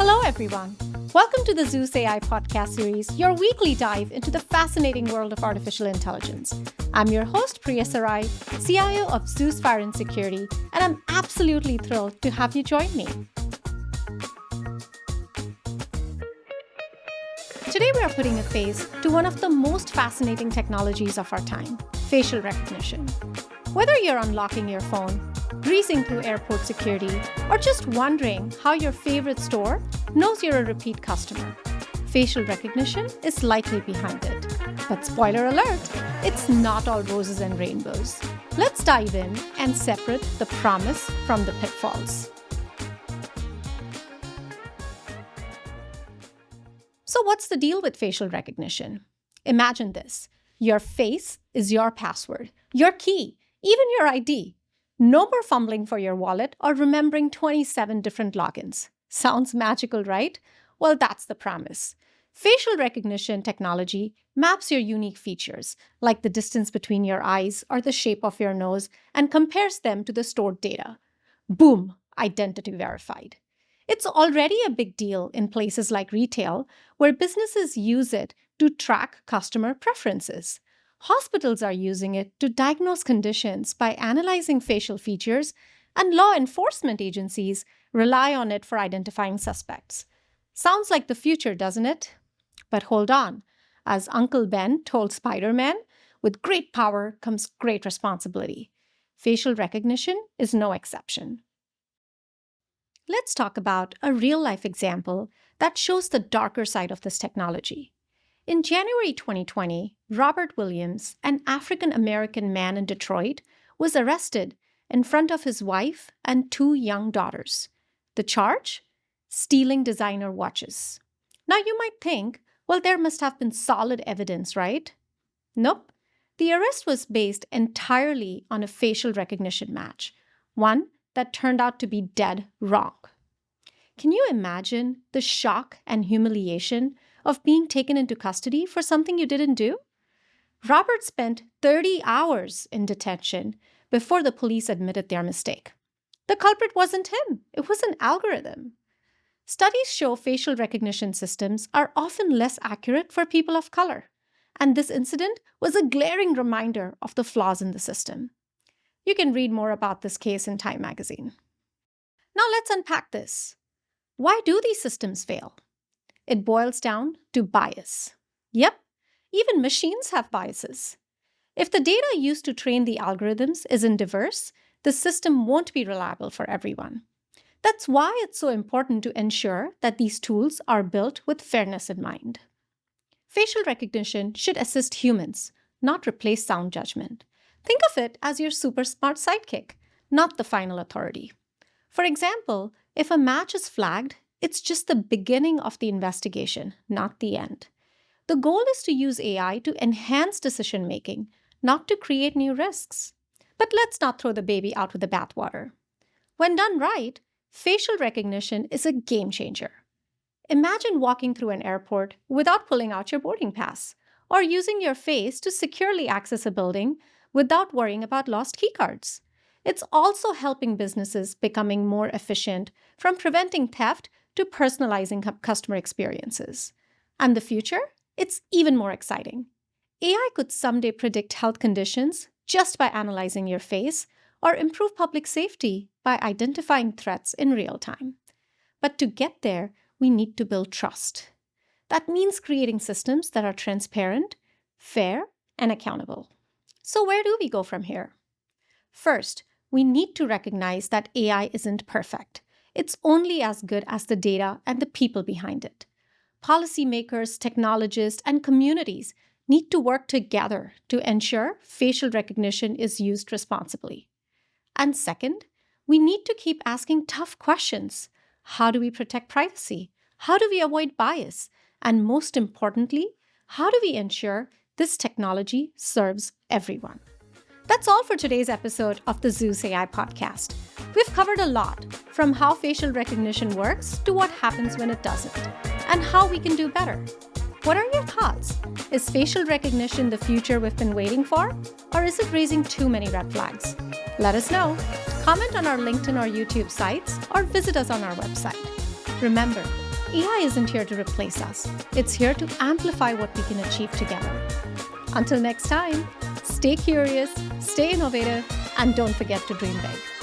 Hello, everyone. Welcome to the ZeusAI Podcast series, your weekly dive into the fascinating world of artificial intelligence. I'm your host, Priya, CIO of Zeus Fire and Security, and I'm absolutely thrilled to have you join me. Today, we are putting a face to one of the most fascinating technologies of our time, facial recognition. Whether you're unlocking your phone, breezing through airport security, or just wondering how your favorite store knows you're a repeat customer, facial recognition is likely behind it. But spoiler alert, it's not all roses and rainbows. Let's dive in and separate the promise from the pitfalls. So what's the deal with facial recognition? Imagine this. Your face is your password, your key, even your ID. No more fumbling for your wallet or remembering 27 different logins. Sounds magical, right? Well, that's the promise. Facial recognition technology maps your unique features, like the distance between your eyes or the shape of your nose, and compares them to the stored data. Boom, identity verified. It's already a big deal in places like retail, where businesses use it to track customer preferences. Hospitals are using it to diagnose conditions by analyzing facial features, and law enforcement agencies rely on it for identifying suspects. Sounds like the future, doesn't it? But hold on. As Uncle Ben told Spider-Man, with great power comes great responsibility. Facial recognition is no exception. Let's talk about a real-life example that shows the darker side of this technology. In January 2020, Robert Williams, an African-American man in Detroit, was arrested in front of his wife and two young daughters. The charge? Stealing designer watches. Now you might think, well, there must have been solid evidence, right? Nope. The arrest was based entirely on a facial recognition match, one that turned out to be dead wrong. Can you imagine the shock and humiliation of being taken into custody for something you didn't do? Robert spent 30 hours in detention before the police admitted their mistake. The culprit wasn't him, it was an algorithm. Studies show facial recognition systems are often less accurate for people of color, and this incident was a glaring reminder of the flaws in the system. You can read more about this case in Time magazine. Now let's unpack this. Why do these systems fail? It boils down to bias. Yep, even machines have biases. If the data used to train the algorithms isn't diverse, the system won't be reliable for everyone. That's why it's so important to ensure that these tools are built with fairness in mind. Facial recognition should assist humans, not replace sound judgment. Think of it as your super smart sidekick, not the final authority. For example, if a match is flagged, it's just the beginning of the investigation, not the end. The goal is to use AI to enhance decision-making, not to create new risks. But let's not throw the baby out with the bathwater. When done right, facial recognition is a game changer. Imagine walking through an airport without pulling out your boarding pass, or using your face to securely access a building without worrying about lost keycards. It's also helping businesses becoming more efficient, from preventing theft to personalizing customer experiences. And the future? It's even more exciting. AI could someday predict health conditions just by analyzing your face, or improve public safety by identifying threats in real time. But to get there, we need to build trust. That means creating systems that are transparent, fair, and accountable. So where do we go from here? First, we need to recognize that AI isn't perfect. It's only as good as the data and the people behind it. Policymakers, technologists, and communities need to work together to ensure facial recognition is used responsibly. And second, we need to keep asking tough questions. How do we protect privacy? How do we avoid bias? And most importantly, how do we ensure this technology serves everyone? That's all for today's episode of the ZeusAI Podcast. We've covered a lot, from how facial recognition works to what happens when it doesn't, and how we can do better. What are your thoughts? Is facial recognition the future we've been waiting for? Or is it raising too many red flags? Let us know. Comment on our LinkedIn or YouTube sites, or visit us on our website. Remember, AI isn't here to replace us. It's here to amplify what we can achieve together. Until next time, stay curious, stay innovative, and don't forget to dream big.